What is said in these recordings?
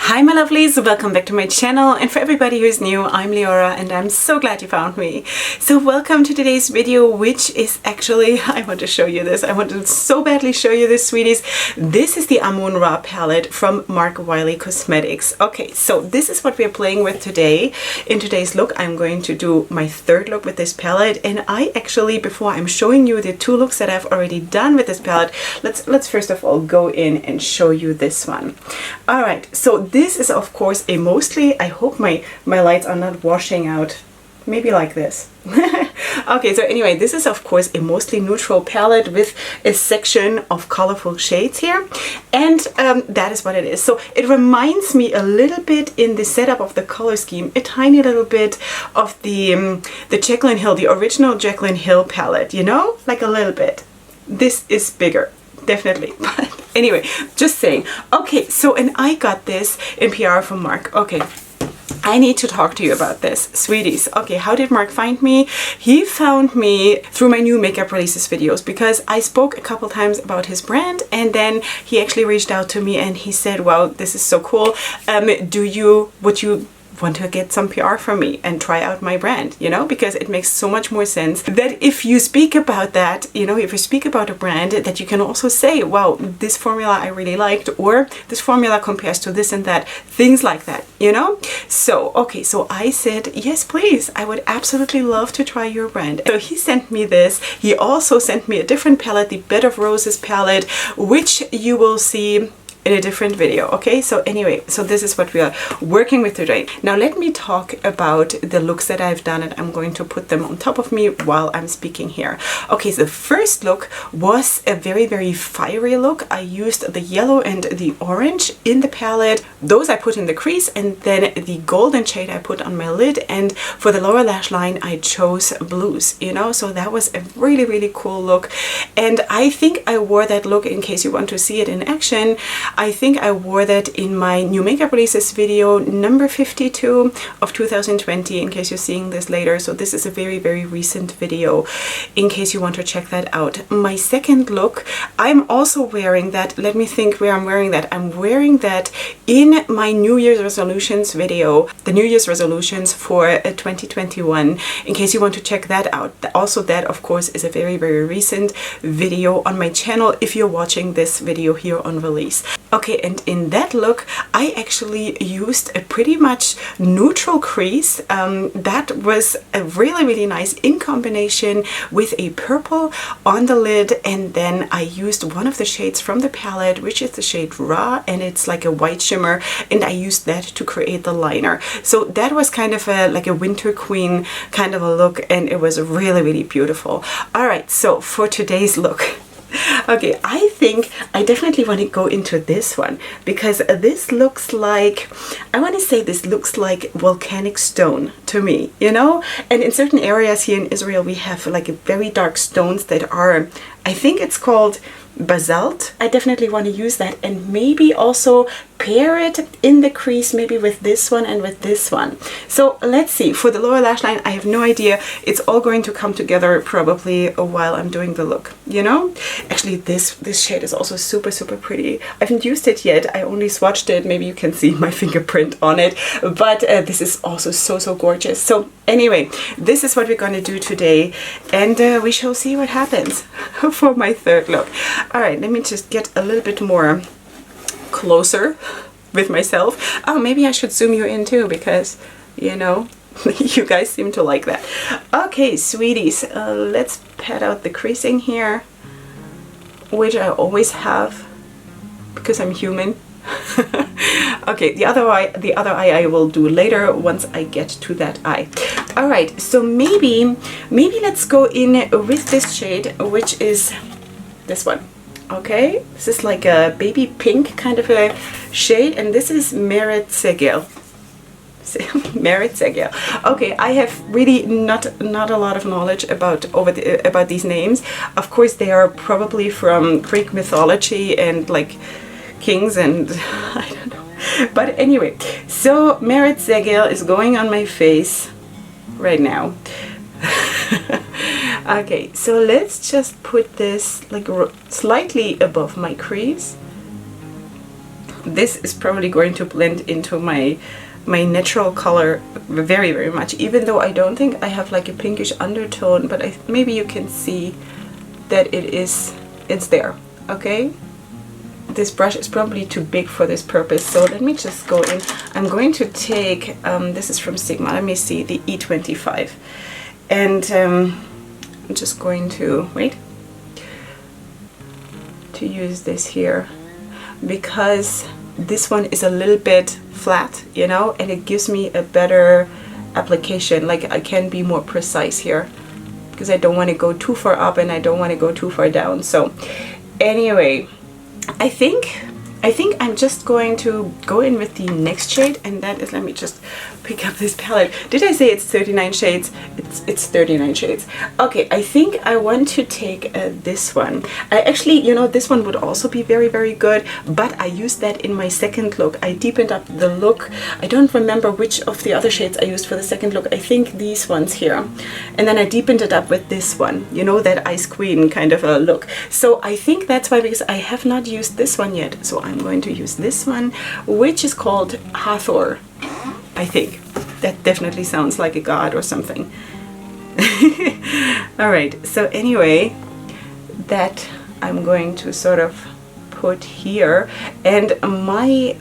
Hi my lovelies, welcome back to my channel, and for everybody who's new, I'm Leorah and I'm so glad you found me. So welcome to today's video, which is actually, I want to show you this. I want to so badly show you this, sweeties. This is the Amun-Ra palette from Marc Wile Cosmetics. Okay, so this is what we're playing with today. In today's look, I'm going to do my third look with this palette, and I actually, before I'm showing you the two looks that I've already done with this palette, let's first of all go in and show you this one. All right, so this is of course a mostly, I hope my lights are not washing out, maybe like this. Okay, so anyway, this is of course a mostly neutral palette with a section of colorful shades here, and that is what it is. So it reminds me a little bit in the setup of the color scheme, a tiny little bit of the Jaclyn Hill, the original Jaclyn Hill palette, you know, like a little bit. This is bigger, definitely, but anyway, just saying. Okay, so, and I got this in PR from Marc. Okay, I need to talk to you about this, sweeties. Okay, how did Marc find me? He found me through my new makeup releases videos, because I spoke a couple times about his brand, and then he actually reached out to me and he said, wow, this is so cool. Would you want to get some PR from me and try out my brand, you know, because it makes so much more sense that if you speak about that, you know, if you speak about a brand, that you can also say, wow, this formula I really liked, or this formula compares to this and that, things like that, you know. So okay, so I said, yes please, I would absolutely love to try your brand. So he sent me this. He also sent me a different palette, the Beige Roses palette, which you will see in a different video. Okay, so anyway, so this is what we are working with today. Now let me talk about the looks that I've done, and I'm going to put them on top of me while I'm speaking here. Okay, so the first look was a very fiery look. I used the yellow and the orange in the palette. Those I put in the crease, and then the golden shade I put on my lid, and for the lower lash line I chose blues, you know. So that was a really cool look, and I think I wore that look, in case you want to see it in action, I think I wore that in my new makeup releases video number 52 of 2020, in case you're seeing this later. So this is a very recent video, in case you want to check that out. My second look, I'm also wearing that. Let me think where I'm wearing that. I'm wearing that in my New Year's resolutions video, the New Year's resolutions for 2021, in case you want to check that out. Also, that of course is a very recent video on my channel if you're watching this video here on release. Okay, and in that look, I actually used a pretty much neutral crease. That was a really nice in combination with a purple on the lid, and then I used one of the shades from the palette, which is the shade Raw, and it's like a white shimmer, and I used that to create the liner. So that was kind of like a winter queen kind of a look, and it was really beautiful. All right, so for today's look, okay, I think I definitely want to go into this one, because this looks like, I want to say this looks like volcanic stone to me, you know. And in certain areas here in Israel we have like very dark stones that are, I think it's called basalt. I definitely want to use that, and maybe also pair it in the crease, maybe with this one and with this one. So let's see. For the lower lash line, I have no idea. It's all going to come together probably while I'm doing the look, you know. Actually, this shade is also super pretty. I haven't used it yet. I only swatched it. Maybe you can see my fingerprint on it, but this is also so gorgeous. So anyway, this is what we're going to do today, and we shall see what happens for my third look. All right, let me just get a little bit more closer with myself. Oh, maybe I should zoom you in too, because, you know, you guys seem to like that. Okay, sweeties, let's pat out the creasing here, which I always have because I'm human. Okay, the other eye I will do later once I get to that eye. All right, so maybe let's go in with this shade, which is this one. Okay, this is like a baby pink kind of a shade, and this is Merit Segel. Okay, I have really not a lot of knowledge about these names. Of course, they are probably from Greek mythology and like kings and I don't know. But anyway, so Merit Segel is going on my face right now. Okay, so let's just put this like slightly above my crease. this is probably going to blend into my natural color very, very much, even though I don't think I have like a pinkish undertone, but maybe you can see that it's there. Okay, this brush is probably too big for this purpose, so let me just go in. I'm going to take this is from Sigma, let me see, the E25, and I'm just going to use this here, because this one is a little bit flat, you know, and it gives me a better application. Like I can be more precise here because I don't want to go too far up and I don't want to go too far down. So anyway, I think I'm just going to go in with the next shade, and that is, let me just pick up this palette. Did I say it's 39 shades? It's 39 shades. Okay, I think I want to take this one. I actually, you know, this one would also be very, very good, but I used that in my second look. I deepened up the look. I don't remember which of the other shades I used for the second look. I think these ones here. And then I deepened it up with this one, you know, that Ice Queen kind of a look. So I think that's why, because I have not used this one yet. So I'm going to use this one, which is called Hathor. I think that definitely sounds like a god or something. All right, so anyway, that I'm going to sort of put here, and my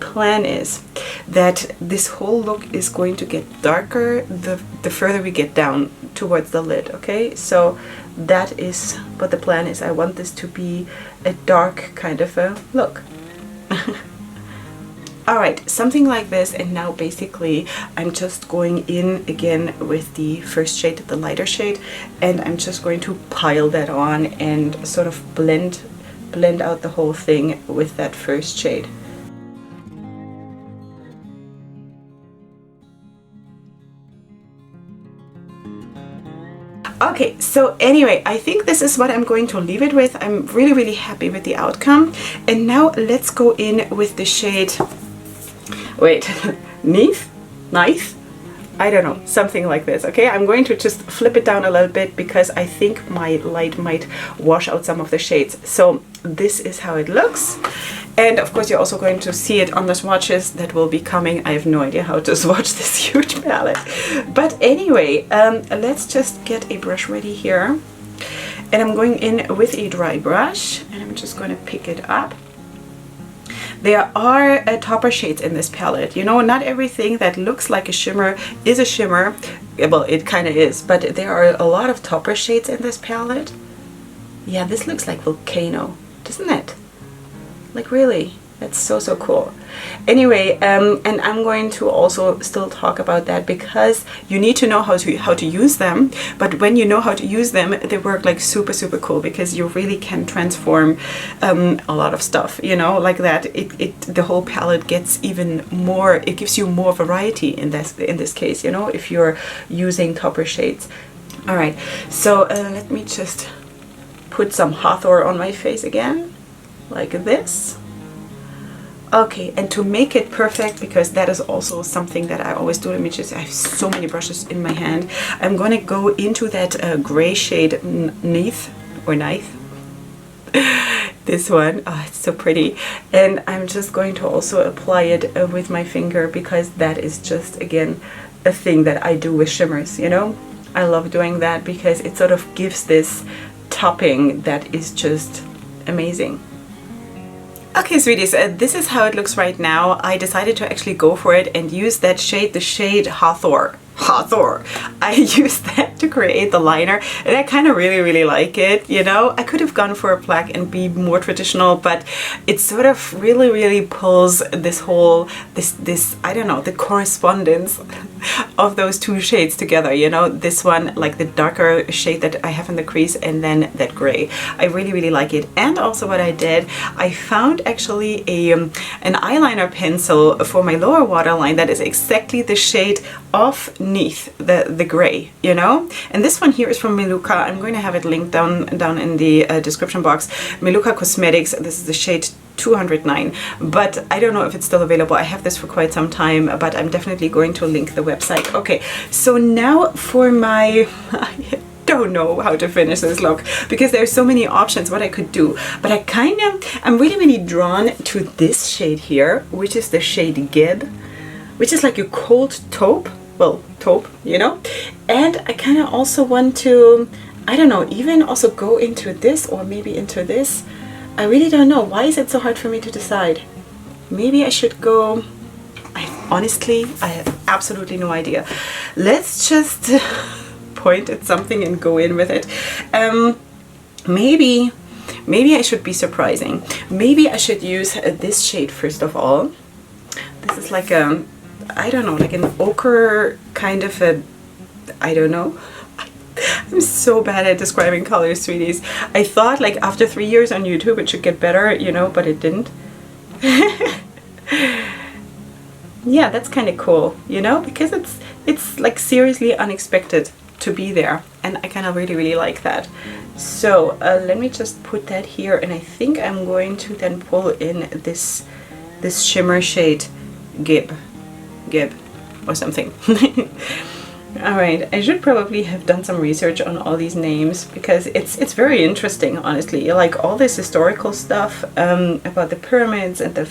plan is that this whole look is going to get darker the further we get down towards the lid. Okay, so that is what the plan is. I want this to be a dark kind of a look. Alright, something like this, and now basically I'm just going in again with the first shade, the lighter shade, and I'm just going to pile that on and sort of blend out the whole thing with that first shade. Okay, so anyway, I think this is what I'm going to leave it with. I'm really, really happy with the outcome. And now let's go in with the shade, wait, Neath? I don't know, something like this. Okay, I'm going to just flip it down a little bit because I think my light might wash out some of the shades. So this is how it looks. And of course you're also going to see it on the swatches that will be coming. I have no idea how to swatch this huge palette. But anyway, let's just get a brush ready here. And I'm going in with a dry brush, and I'm just going to pick it up. There are topper shades in this palette. You know, not everything that looks like a shimmer is a shimmer. Well, it kind of is, but there are a lot of topper shades in this palette. Yeah, this looks like Volcano, doesn't it? Like really, that's so cool. Anyway, and I'm going to also still talk about that because you need to know how to use them. But when you know how to use them, they work like super cool, because you really can transform a lot of stuff. You know, like that. The whole palette gets even more. It gives you more variety in this case. You know, if you're using topper shades. All right. So let me just put some Hathor on my face again. Like this. Okay, and to make it perfect, because that is also something that I always do, let me just, I have so many brushes in my hand. I'm going to go into that gray shade, Neath, or Ninth. This one, oh, it's so pretty. And I'm just going to also apply it with my finger, because that is just, again, a thing that I do with shimmers, you know? I love doing that because it sort of gives this topping that is just amazing. Okay, sweeties, this is how it looks right now. I decided to actually go for it and use that shade, the shade Hathor. I used that to create the liner, and I kind of really like it, you know. I could have gone for a black and be more traditional, but it sort of really pulls this whole, this I don't know, the correspondence of those two shades together, you know. This one, like the darker shade that I have in the crease, and then that gray. I really like it. And also what I did, I found actually an eyeliner pencil for my lower waterline that is exactly the shade of Neath, the gray, you know. And this one here is from Meluka. I'm going to have it linked down in the description box. Meluka Cosmetics. This is the shade 209, but I don't know if it's still available. I have this for quite some time, but I'm definitely going to link the website. Okay, so now for my don't know how to finish this look because there's so many options what I could do. But I'm really drawn to this shade here, which is the shade Gib, which is like a cold taupe. Well, taupe, you know? And I kind of also want to, I don't know, even also go into this or maybe into this. I really don't know. Why is it so hard for me to decide? Maybe I should go, honestly, I have absolutely no idea. Let's just point at something and go in with it. Maybe I should be surprising. Maybe I should use this shade first of all. This is like a, I don't know, like an ochre kind of a, I don't know. I'm so bad at describing colors, sweeties. I thought like after 3 years on YouTube it should get better, you know, but it didn't. Yeah, that's kind of cool, you know, because it's like seriously unexpected to be there, and I kind of really like that. So let me just put that here, and I think I'm going to then pull in this shimmer shade Gib or something. Alright, I should probably have done some research on all these names because it's very interesting, honestly. Like all this historical stuff about the pyramids and the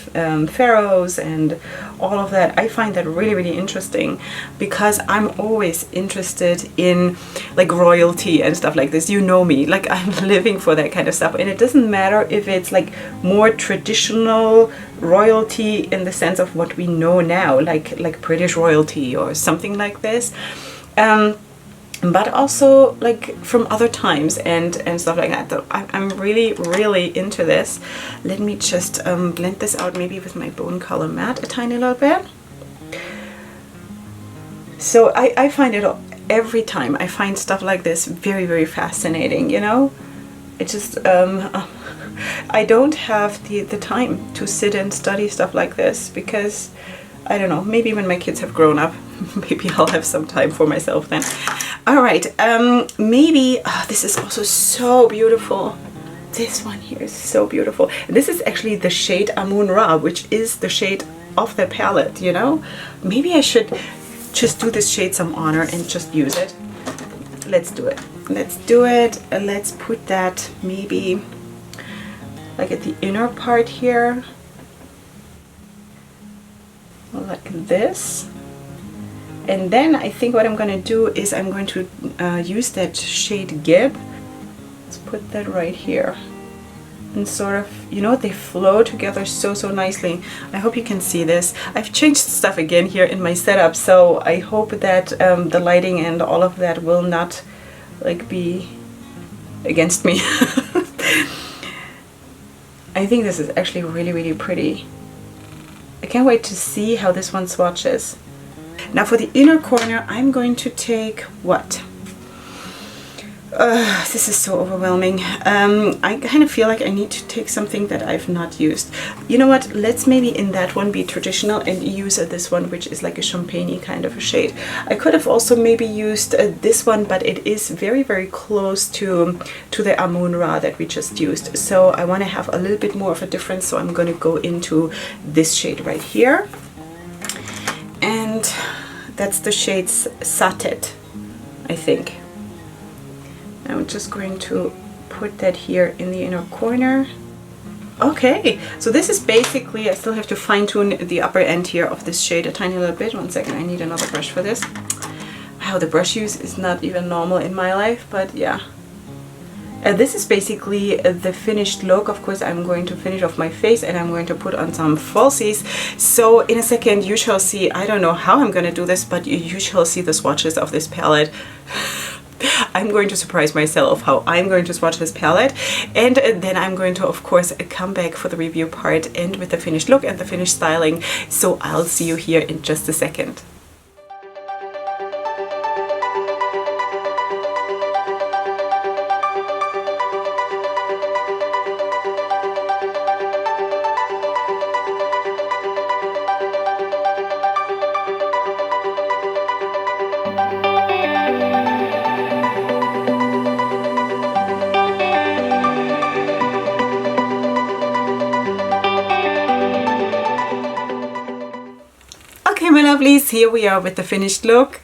pharaohs and all of that, I find that really interesting because I'm always interested in like royalty and stuff like this. You know me, like I'm living for that kind of stuff, and it doesn't matter if it's like more traditional royalty in the sense of what we know now, like British royalty or something like this. But also like from other times and stuff like that. So I'm really into this. Let me just blend this out maybe with my bone color matte a tiny little bit. So I find it every time I find stuff like this very fascinating, you know. It just I don't have the time to sit and study stuff like this because I don't know, maybe when my kids have grown up, maybe I'll have some time for myself then. All right, maybe, this is also so beautiful. This one here is so beautiful. This is actually the shade Amun-Ra, which is the shade of the palette, you know? Maybe I should just do this shade some honor and just use it. Let's do it. Let's do it. Let's put that maybe like at the inner part here. Like this. And then I think what I'm going to do is I'm going to use that shade Gib. Let's put that right here. And sort of, you know, they flow together so nicely. I hope you can see this. I've changed stuff again here in my setup, so I hope that the lighting and all of that will not like be against me. I think this is actually really pretty. I can't wait to see how this one swatches. Now for the inner corner, I'm going to take what? This is so overwhelming. I kind of feel like I need to take something that I've not used. You know what? Let's maybe in that one be traditional and use this one, which is like a champagne-y kind of a shade. I could have also maybe used this one, but it is very close to the Amun-Ra that we just used. So I want to have a little bit more of a difference, so I'm going to go into this shade right here. And that's the shade Satin, I think. I'm just going to put that here in the inner corner. Okay, so this is basically, I still have to fine tune the upper end here of this shade a tiny little bit. One second, I need another brush for this. Wow, the brush use is not even normal in my life, but yeah. This is basically the finished look. Of course, I'm going to finish off my face and I'm going to put on some falsies. So in a second, you shall see, I don't know how I'm going to do this, but you shall see the swatches of this palette. I'm going to surprise myself how I'm going to swatch this palette, and then I'm going to of course come back for the review part and with the finished look and the finished styling. So I'll see you here in just a second. Okay, my lovelies, here we are with the finished look.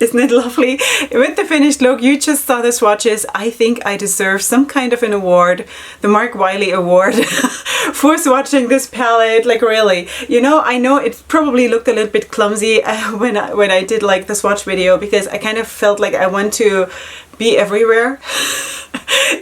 Isn't it lovely? With the finished look, you just saw the swatches. I think I deserve some kind of an award, the Marc Wilé award for swatching this palette. Like really, you know, I know it probably looked a little bit clumsy when I did like the swatch video, because I kind of felt like I want to be everywhere.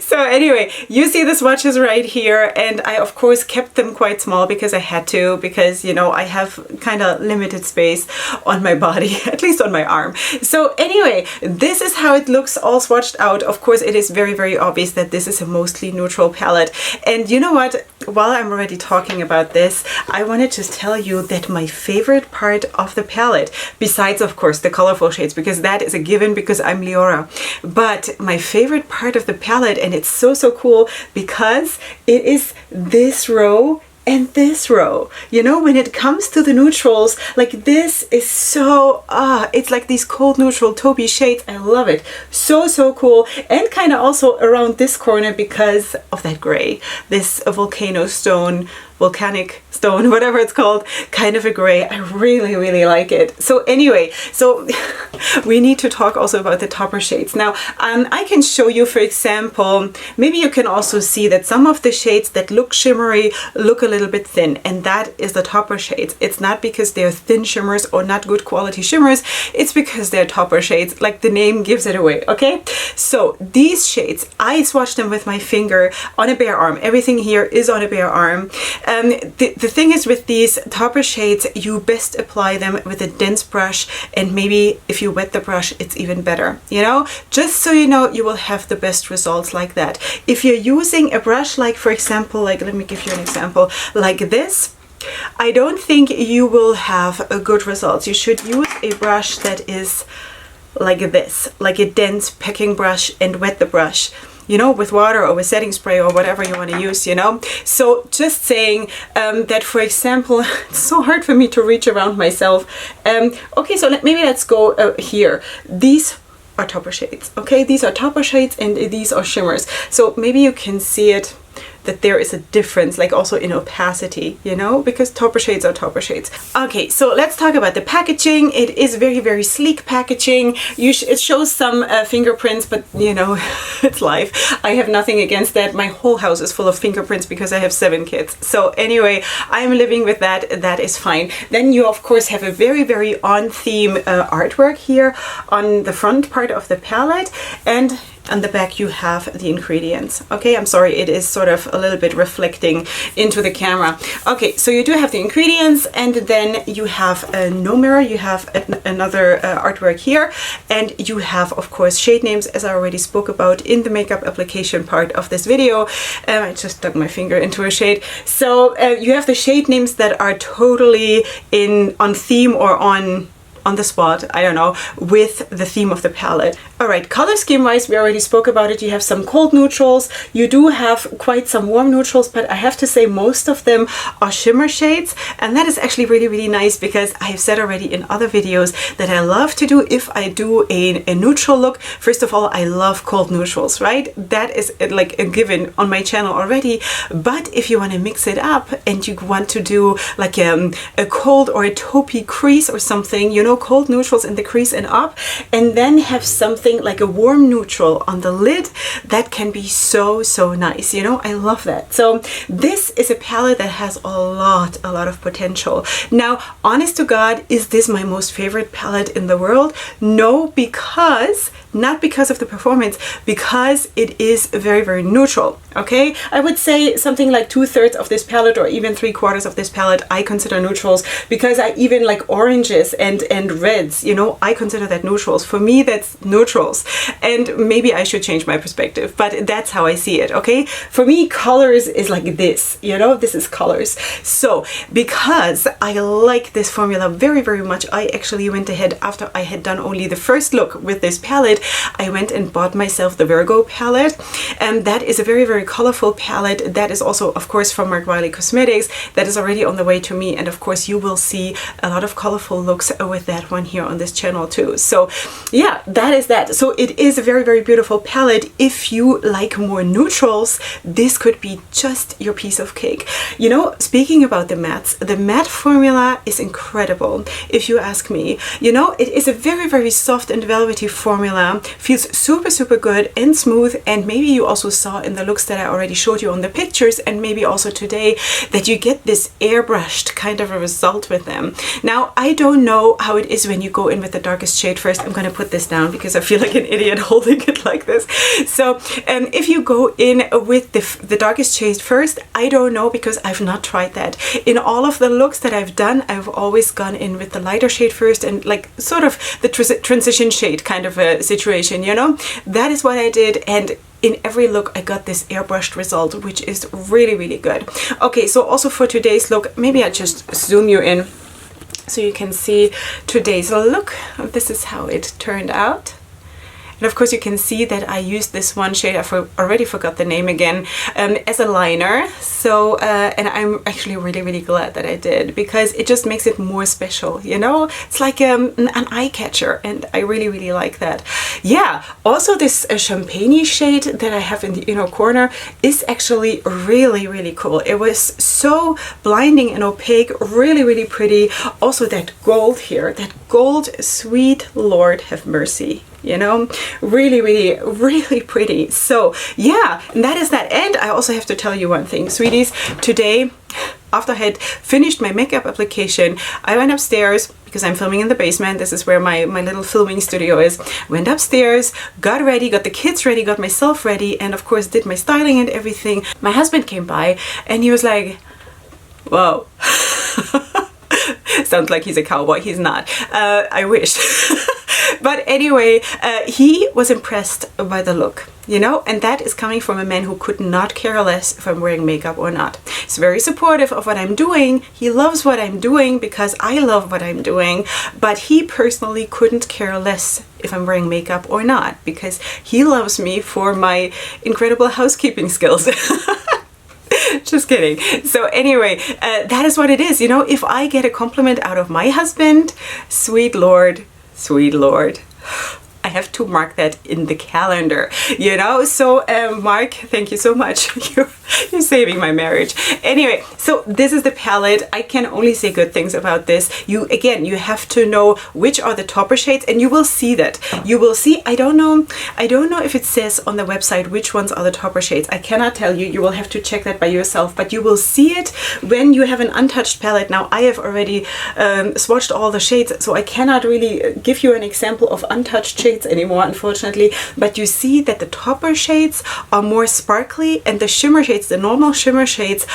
So anyway, you see the swatches right here, and I of course kept them quite small because I had to, because you know I have kind of limited space on my body, at least on my arm. So anyway, this is how it looks all swatched out. Of course it is very, very obvious that this is a mostly neutral palette. And you know what, while I'm already talking about this, I wanted to tell you that my favorite part of the palette, besides of course the colorful shades, because that is a given because I'm Leorah, but my favorite part of the palette, and it's so cool, because it is this row and this row. You know, when it comes to the neutrals, like this is so, it's like these cold neutral taupey shades. I love it. So cool. And kind of also around this corner because of that gray, this volcanic stone, whatever it's called, kind of a gray. I really like it. So anyway, so we need to talk also about the topper shades. Now, I can show you, for example, maybe you can also see that some of the shades that look shimmery look a little bit thin, and that is the topper shades. It's not because they're thin shimmers or not good quality shimmers, it's because they're topper shades, like the name gives it away, okay? So these shades, I swatched them with my finger on a bare arm. Everything here is on a bare arm. The thing is with these topper shades, you best apply them with a dense brush, and maybe if you wet the brush, it's even better, you know, just so you know you will have the best results like that. If you're using a brush like, for example, like, let me give you an example, like this, I don't think you will have a good results. You should use a brush that is like this, like a dense packing brush, and wet the brush, you know, with water or with setting spray or whatever you want to use, you know. So just saying that, for example, it's so hard for me to reach around myself. Okay, so maybe let's go here. These are topper shades, okay? These are topper shades and these are shimmers. So maybe you can see it, that there is a difference, like also in opacity, you know, because topper shades are topper shades. Okay, so let's talk about the packaging. It is very sleek packaging. It shows some fingerprints, but you know, it's life. I have nothing against that. My whole house is full of fingerprints because I have 7 kids. So anyway, I'm living with that. That is fine. Then you of course have a very on theme artwork here on the front part of the palette, and on the back you have the ingredients. Okay, I'm sorry, it is sort of a little bit reflecting into the camera. Okay, so you do have the ingredients, and then you have no mirror, you have another artwork here, and you have of course shade names, as I already spoke about in the makeup application part of this video. I just stuck my finger into a shade. So you have the shade names that are totally on theme or on the spot, I don't know, with the theme of the palette. All right, color scheme wise, we already spoke about it. You have some cold neutrals, you do have quite some warm neutrals, but I have to say most of them are shimmer shades, and that is actually really nice, because I have said already in other videos that I love to do, if I do a neutral look, first of all, I love cold neutrals, right? That is like a given on my channel already. But if you want to mix it up and you want to do like a cold or a taupey crease or something, you know, cold neutrals in the crease and up, and then have something like a warm neutral on the lid, that can be so nice, you know. I love that. So this is a palette that has a lot of potential. Now, honest to God, is this my most favorite palette in the world? No, because not because of the performance, because it is very neutral. Okay, I would say something like 2/3 of this palette, or even 3/4 of this palette, I consider neutrals, because I even like oranges and reds, you know, I consider that neutrals. For me, that's neutrals, and maybe I should change my perspective, but that's how I see it. Okay, for me, colors is like this, you know, this is colors. So because I like this formula very much, I actually went ahead, after I had done only the first look with this palette, I went and bought myself the Virgo palette, and that is a very colorful palette. That is also of course from Marc Wilé Cosmetics. That is already on the way to me, and of course you will see a lot of colorful looks with that one here on this channel too. So yeah, that is that. so it is a very, very beautiful palette. If you like more neutrals, this could be just your piece of cake. You know, speaking about the mattes, the matte formula is incredible, if you ask me. You know, it is a very, very soft and velvety formula, feels super, super good and smooth. And maybe you also saw in the looks that I already showed you on the pictures, and maybe also today, that you get this airbrushed kind of a result with them. Now, I don't know how it is when you go in with the darkest shade first. I'm going to put this down because I feel like an idiot holding it like this. So if you go in with the darkest shade first, I don't know, because I've not tried that. In all of the looks that I've done, I've always gone in with the lighter shade first, and like sort of the transition shade kind of a situation, you know? That is what I did, and in every look I got this airbrushed result, which is really, really good. Okay, so also for today's look, maybe I just zoom you in so you can see today's look. This is how it turned out. And of course you can see that I used this one shade, I already forgot the name again, as a liner. So, and I'm actually really, really glad that I did, because it just makes it more special, you know? It's like an eye catcher, and I really, really like that. Yeah, also this champagne shade that I have in the inner corner is actually really, really cool. It was so blinding and opaque, really, really pretty. Also that gold here, that gold, sweet Lord have mercy. You know, really, really, really pretty. So yeah, and that is that. And I also have to tell you one thing, sweeties. Today, after I had finished my makeup application, I went upstairs because I'm filming in the basement. This is where my little filming studio is. Went upstairs, got ready, got the kids ready, got myself ready, and of course did my styling and everything. My husband came by and he was like, whoa. Sounds like he's a cowboy. He's not. I wish. But anyway, he was impressed by the look, you know, and that is coming from a man who could not care less if I'm wearing makeup or not. He's very supportive of what I'm doing. He loves what I'm doing because I love what I'm doing, but he personally couldn't care less if I'm wearing makeup or not, because he loves me for my incredible housekeeping skills. Just kidding. So anyway, that is what it is. You know, if I get a compliment out of my husband, sweet Lord, sweet Lord, I have to mark that in the calendar, you know? So Marc, thank you so much. You're saving my marriage. Anyway, so this is the palette. I can only say good things about this. You have to know which are the topper shades, and you will see that. You will see, I don't know if it says on the website which ones are the topper shades. I cannot tell you. You will have to check that by yourself, but you will see it when you have an untouched palette. Now, I have already swatched all the shades, so I cannot really give you an example of untouched shades anymore, unfortunately, but you see that the topper shades are more sparkly, and the shimmer shades, the normal shimmer shades,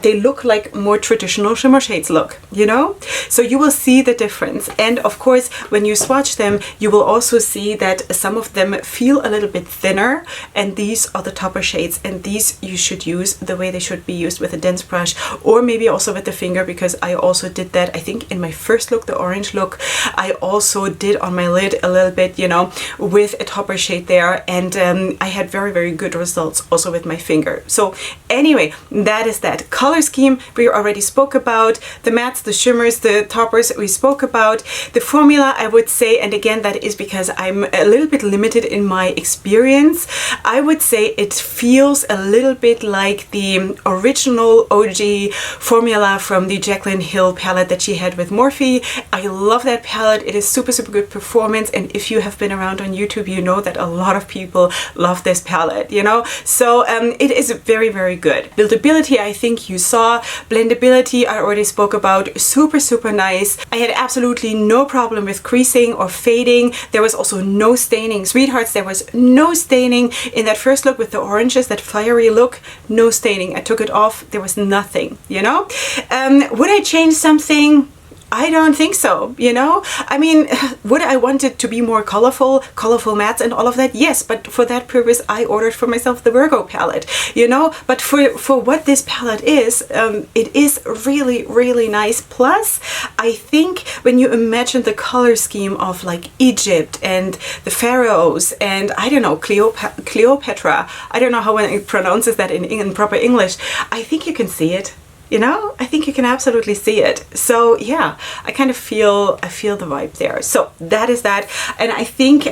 they look like more traditional shimmer shades look, you know? So you will see the difference. And of course, when you swatch them, you will also see that some of them feel a little bit thinner, and these are the topper shades, and these you should use the way they should be used, with a dense brush, or maybe also with the finger, because I also did that, I think, in my first look, the orange look. I also did on my lid a little bit, you know, with a topper shade there, and I had very, very good results also with my finger. So anyway, that is that. Color scheme we already spoke about. The mattes, the shimmers, the toppers we spoke about. The formula, I would say, and again, that is because I'm a little bit limited in my experience, I would say it feels a little bit like the original OG formula from the Jaclyn Hill palette that she had with Morphe. I love that palette. It is super, super good performance, and if you have been around on YouTube, you know that a lot of people love this palette, you know? So it is very, very good. Buildability, I think you saw. Blendability, I already spoke about. Super, super nice. I had absolutely no problem with creasing or fading. There was also no staining. Sweethearts, there was no staining. In that first look with the oranges, that fiery look, no staining. I took it off. There was nothing, you know? Would I change something? I don't think so, you know? I mean, would I want it to be more colorful mattes and all of that? Yes, but for that purpose, I ordered for myself the Virgo palette, you know? But for what this palette is, it is really, really nice. Plus, I think when you imagine the color scheme of like Egypt and the pharaohs and, I don't know, Cleopatra, I don't know how one pronounces that in proper English, I think you can see it. You know, I think you can absolutely see it. So yeah, I kind of feel the vibe there. So that is that, and I think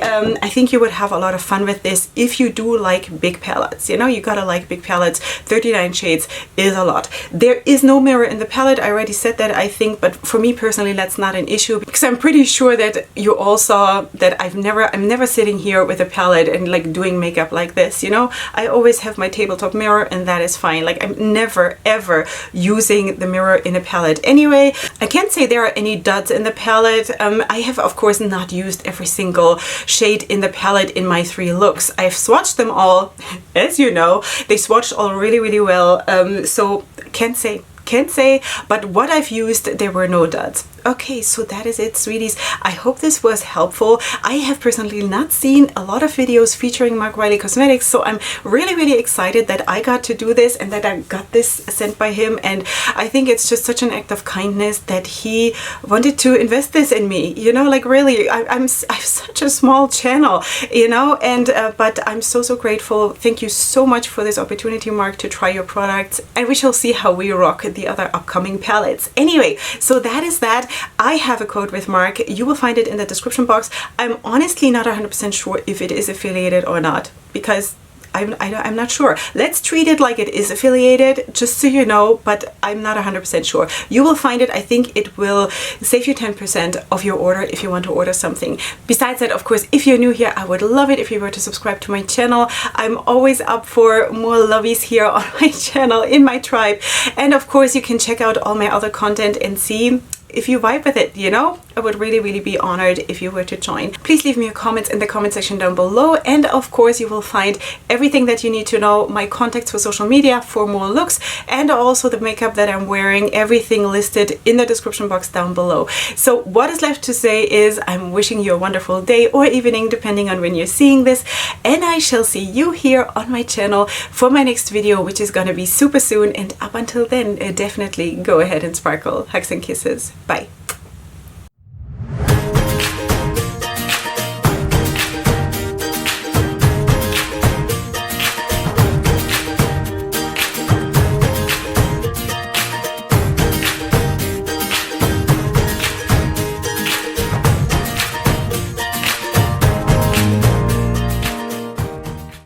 you would have a lot of fun with this if you do like big palettes. You know, you gotta like big palettes. 39 shades is a lot. There is no mirror in the palette. I already said that, I think, but for me personally, that's not an issue because I'm pretty sure that you all saw that I'm never sitting here with a palette and like doing makeup like this. You know, I always have my tabletop mirror, and that is fine. Like I'm never ever using the mirror in a palette. Anyway, I can't say there are any duds in the palette. I have of course not used every single shade in the palette in my 3 looks. I've swatched them all, as you know. They swatched all really well, so can't say, but what I've used, there were no duds. Okay, so that is it, sweeties. I hope this was helpful. I have personally not seen a lot of videos featuring Marc Wilé Cosmetics, so I'm really excited that I got to do this and that I got this sent by him, and I think it's just such an act of kindness that he wanted to invest this in me, you know, like really, I have such a small channel, you know, and but I'm so grateful. Thank you so much for this opportunity, Marc, to try your products, and we shall see how we rock the other upcoming palettes. Anyway, so that is that. I have a code with Marc. You will find it in the description box. I'm honestly not 100% sure if it is affiliated or not, because I'm not sure. Let's treat it like it is affiliated, just so you know, but I'm not 100% sure. You will find it. I think it will save you 10% of your order if you want to order something. Besides that, of course, if you're new here, I would love it if you were to subscribe to my channel. I'm always up for more lovies here on my channel, in my tribe. And of course, you can check out all my other content and see if you vibe with it, you know. I would really be honored if you were to join. Please leave me your comments in the comment section down below, and of course you will find everything that you need to know, my contacts for social media for more looks, and also the makeup that I'm wearing, everything listed in the description box down below. So what is left to say is I'm wishing you a wonderful day or evening, depending on when you're seeing this, and I shall see you here on my channel for my next video, which is gonna be super soon. And up until then, definitely go ahead and sparkle. Hugs and kisses. Bye.